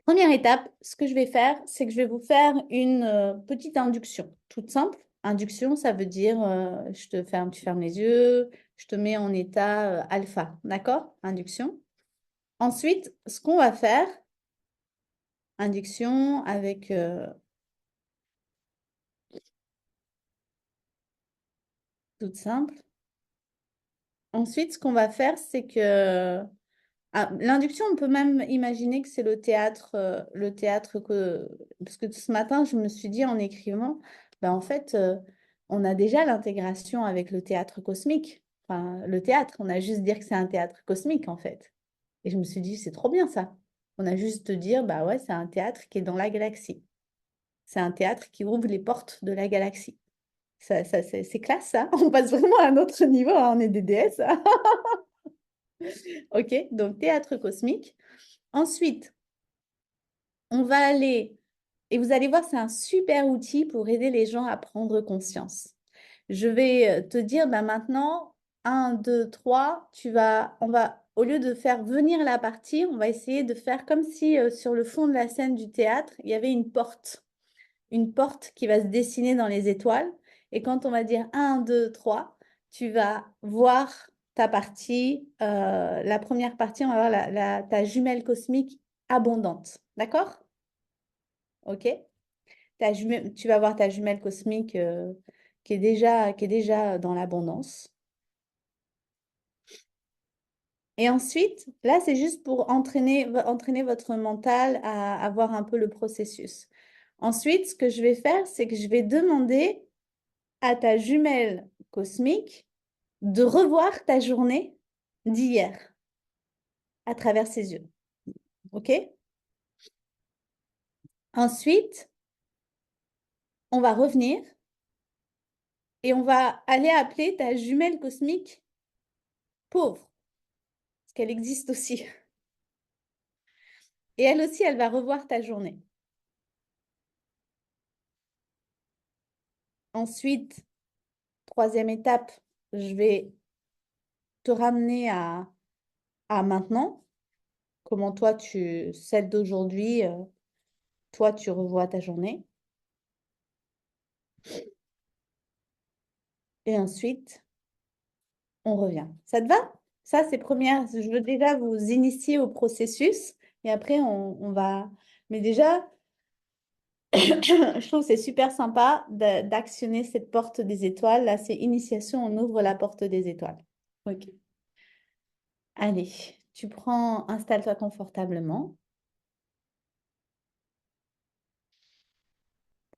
Première étape, ce que je vais faire, c'est que je vais vous faire une petite induction, toute simple. Induction, ça veut dire tu fermes les yeux, je te mets en état alpha, d'accord? Induction. Ensuite, ce qu'on va faire, induction avec toute simple. Ensuite, ce qu'on va faire, c'est que l'induction, on peut même imaginer que c'est le théâtre que... Parce que ce matin, je me suis dit en écrivant, ben, en fait, on a déjà l'intégration avec le théâtre cosmique. Enfin, le théâtre, on a juste dire que c'est un théâtre cosmique, en fait. Et je me suis dit, c'est trop bien ça. On a juste à dire, bah ouais, c'est un théâtre qui est dans la galaxie. C'est un théâtre qui ouvre les portes de la galaxie. C'est classe, ça. On passe vraiment à un autre niveau, hein. On est des déesses. OK, donc théâtre cosmique. Ensuite, on va aller, et vous allez voir, c'est un super outil pour aider les gens à prendre conscience. Je vais te dire, bah maintenant, un, 2, 3, au lieu de faire venir la partie, on va essayer de faire comme si sur le fond de la scène du théâtre, il y avait une porte qui va se dessiner dans les étoiles. Et quand on va dire un, 2, 3, tu vas voir ta partie, la première partie, on va voir ta jumelle cosmique abondante. D'accord? OK? Tu vas voir ta jumelle cosmique qui est déjà dans l'abondance. Et ensuite, là, c'est juste pour entraîner votre mental à voir un peu le processus. Ensuite, ce que je vais faire, c'est que je vais demander à ta jumelle cosmique de revoir ta journée d'hier à travers ses yeux. OK? Ensuite, on va revenir et on va aller appeler ta jumelle cosmique pauvre, parce qu'elle existe aussi. Et elle aussi, elle va revoir ta journée. Ensuite, troisième étape, je vais te ramener à maintenant. Comment celle d'aujourd'hui, toi, tu revois ta journée. Et ensuite, on revient. Ça te va? Ça, c'est première. Je veux déjà vous initier au processus et après, on va. Mais déjà, je trouve que c'est super sympa d'actionner cette porte des étoiles. Là, c'est initiation, on ouvre la porte des étoiles. Ok. Allez, installe-toi confortablement.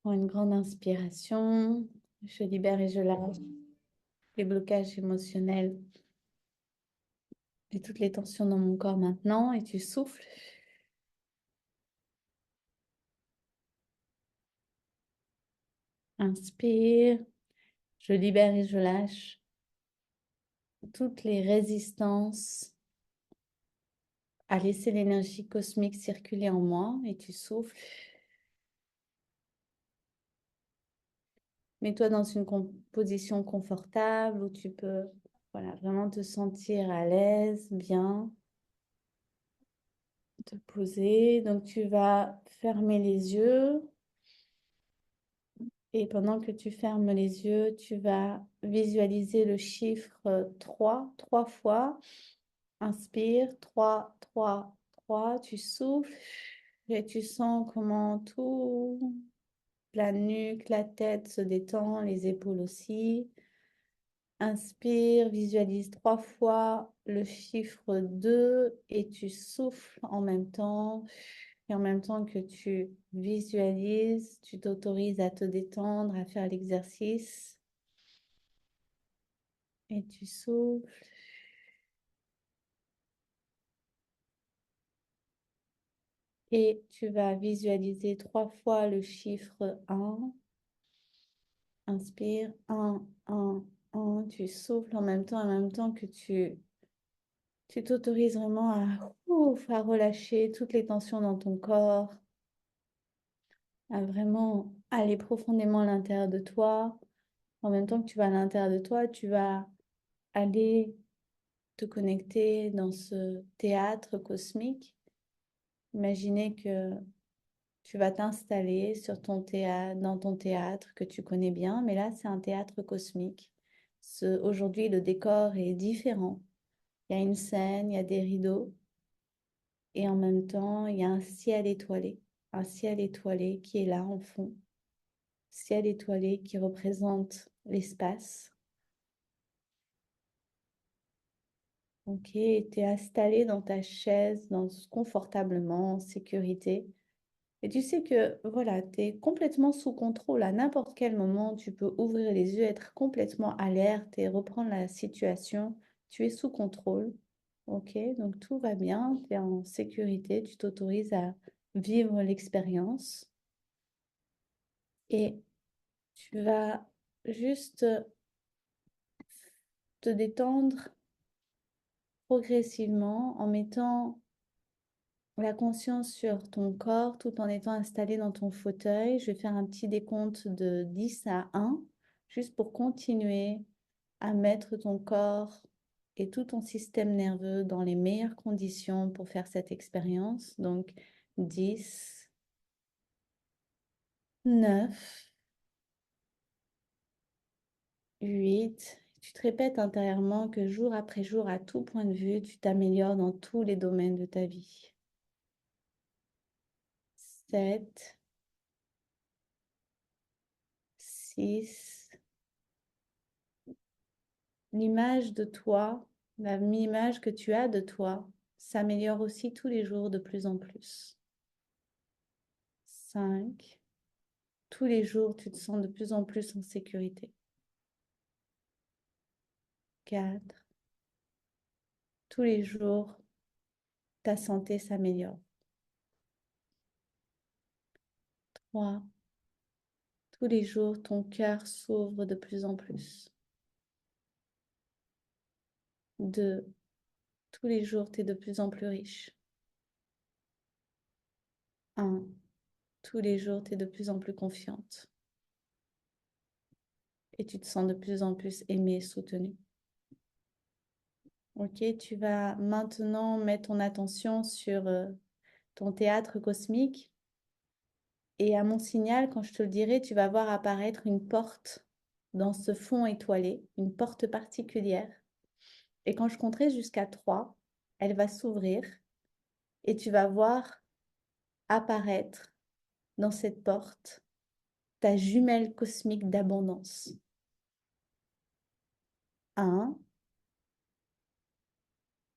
Prends une grande inspiration. Je libère et je lâche les blocages émotionnels et toutes les tensions dans mon corps maintenant. Et tu souffles. Inspire. Je libère et je lâche toutes les résistances à laisser l'énergie cosmique circuler en moi et tu souffles. Mets-toi dans une position confortable où tu peux voilà, vraiment te sentir à l'aise, bien, te poser. Donc tu vas fermer les yeux et pendant que tu fermes les yeux, tu vas visualiser le chiffre 3, 3 fois. Inspire, 3, 3, 3. Tu souffles et tu sens comment tout, la nuque, la tête se détend, les épaules aussi. Inspire, visualise 3 fois le chiffre 2 et tu souffles en même temps. Et en même temps que tu visualises, tu t'autorises à te détendre, à faire l'exercice. Et tu souffles. Et tu vas visualiser 3 fois le chiffre 1. Inspire, 1, 1, 1. Tu souffles en même temps que tu t'autorises vraiment à relâcher toutes les tensions dans ton corps, à vraiment aller profondément à l'intérieur de toi. En même temps que tu vas à l'intérieur de toi, tu vas aller te connecter dans ce théâtre cosmique, Imaginez que tu vas t'installer sur ton théâtre, dans ton théâtre que tu connais bien, mais là, c'est un théâtre cosmique. Aujourd'hui, le décor est différent. Il y a une scène, il y a des rideaux, et en même temps, il y a un ciel étoilé qui est là en fond, ciel étoilé qui représente l'espace. Ok, tu es installé dans ta chaise, confortablement, en sécurité. Et tu sais que voilà, tu es complètement sous contrôle. À n'importe quel moment, tu peux ouvrir les yeux, être complètement alerte et reprendre la situation. Tu es sous contrôle. Ok, donc tout va bien, tu es en sécurité, tu t'autorises à vivre l'expérience et tu vas juste te détendre progressivement en mettant la conscience sur ton corps tout en étant installé dans ton fauteuil. Je vais faire un petit décompte de 10 à 1, juste pour continuer à mettre ton corps et tout ton système nerveux dans les meilleures conditions pour faire cette expérience. Donc 10, 9, 8. Tu te répètes intérieurement que jour après jour, à tout point de vue, tu t'améliores dans tous les domaines de ta vie. 7, 6. L'image de toi, l'image que tu as de toi, s'améliore aussi tous les jours de plus en plus. 5. Tous les jours, tu te sens de plus en plus en sécurité. 4. Tous les jours, ta santé s'améliore. 3. Tous les jours, ton cœur s'ouvre de plus en plus. 2. Tous les jours, tu es de plus en plus riche. 1. Tous les jours, tu es de plus en plus confiante. Et tu te sens de plus en plus aimée et soutenue. Ok, tu vas maintenant mettre ton attention sur ton théâtre cosmique. Et à mon signal, quand je te le dirai, tu vas voir apparaître une porte dans ce fond étoilé, une porte particulière. Et quand je compterai jusqu'à 3, elle va s'ouvrir et tu vas voir apparaître dans cette porte ta jumelle cosmique d'abondance. 1,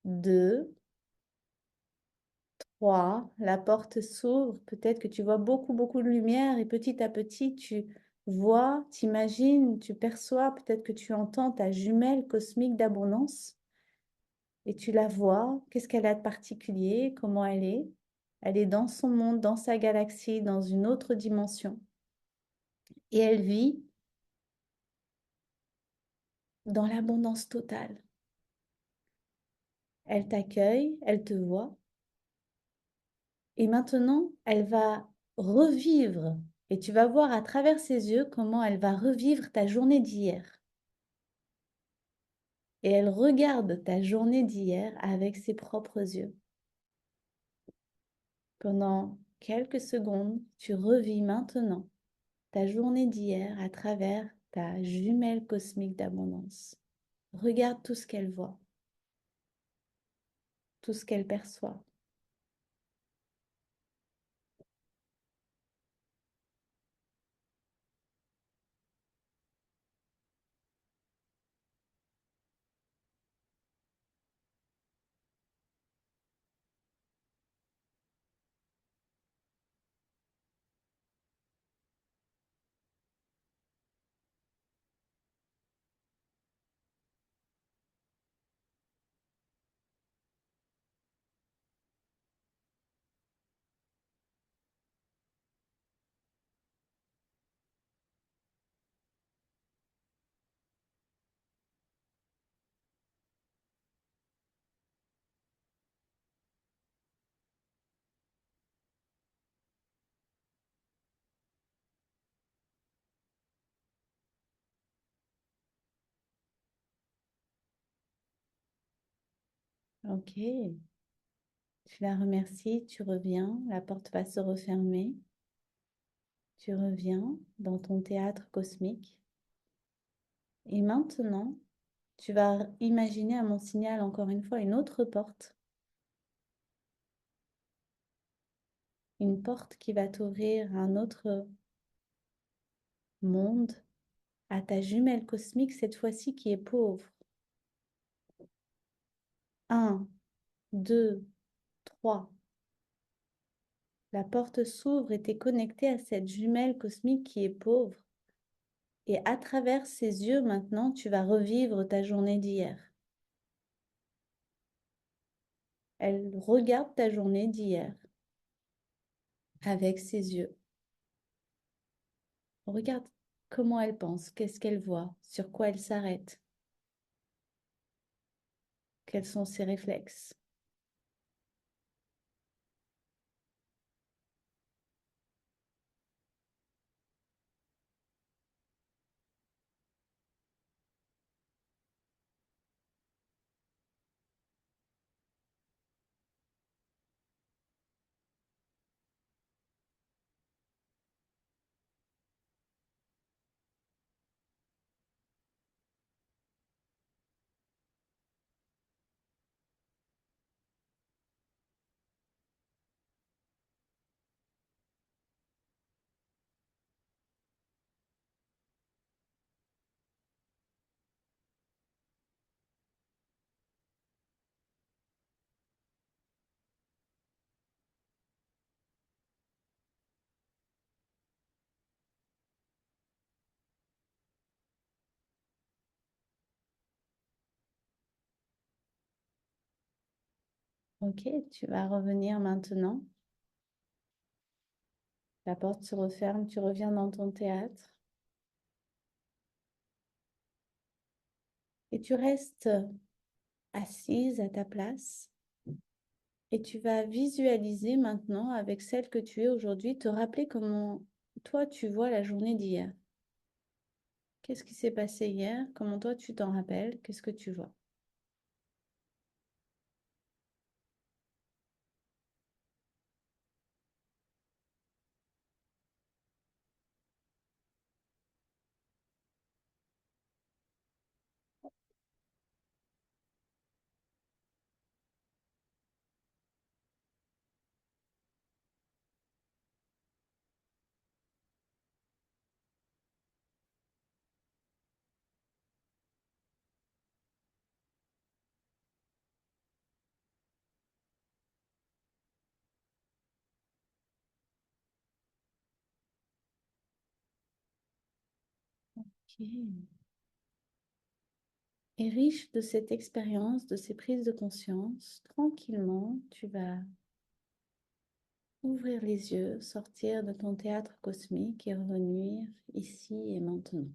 2, 3. La porte s'ouvre. Peut-être que tu vois beaucoup, beaucoup de lumière et petit à petit, tu vois, t'imagines, tu perçois, peut-être que tu entends ta jumelle cosmique d'abondance et tu la vois. Qu'est-ce qu'elle a de particulier? Comment elle est? Elle est dans son monde, dans sa galaxie, dans une autre dimension. Et elle vit dans l'abondance totale. Elle t'accueille, elle te voit. Et maintenant, elle va revivre. Et tu vas voir à travers ses yeux comment elle va revivre ta journée d'hier. Et elle regarde ta journée d'hier avec ses propres yeux. Pendant quelques secondes, tu revis maintenant ta journée d'hier à travers ta jumelle cosmique d'abondance. Regarde tout ce qu'elle voit, tout ce qu'elle perçoit. Ok. Tu la remercies, tu reviens, la porte va se refermer. Tu reviens dans ton théâtre cosmique. Et maintenant, tu vas imaginer à mon signal encore une fois une autre porte. Une porte qui va t'ouvrir à un autre monde, à ta jumelle cosmique, cette fois-ci qui est pauvre. Un, deux, trois. La porte s'ouvre et t'es connecté à cette jumelle cosmique qui est pauvre. Et à travers ses yeux, maintenant, tu vas revivre ta journée d'hier. Elle regarde ta journée d'hier avec ses yeux. Regarde comment elle pense, qu'est-ce qu'elle voit, sur quoi elle s'arrête, quels sont ses réflexes. Ok, tu vas revenir maintenant. La porte se referme, tu reviens dans ton théâtre et tu restes assise à ta place et tu vas visualiser maintenant avec celle que tu es aujourd'hui, te rappeler comment toi tu vois la journée d'hier. Qu'est-ce qui s'est passé hier? Comment toi tu t'en rappelles? Qu'est-ce que tu vois? Ok. Et riche de cette expérience, de ces prises de conscience, tranquillement, tu vas ouvrir les yeux, sortir de ton théâtre cosmique et revenir ici et maintenant.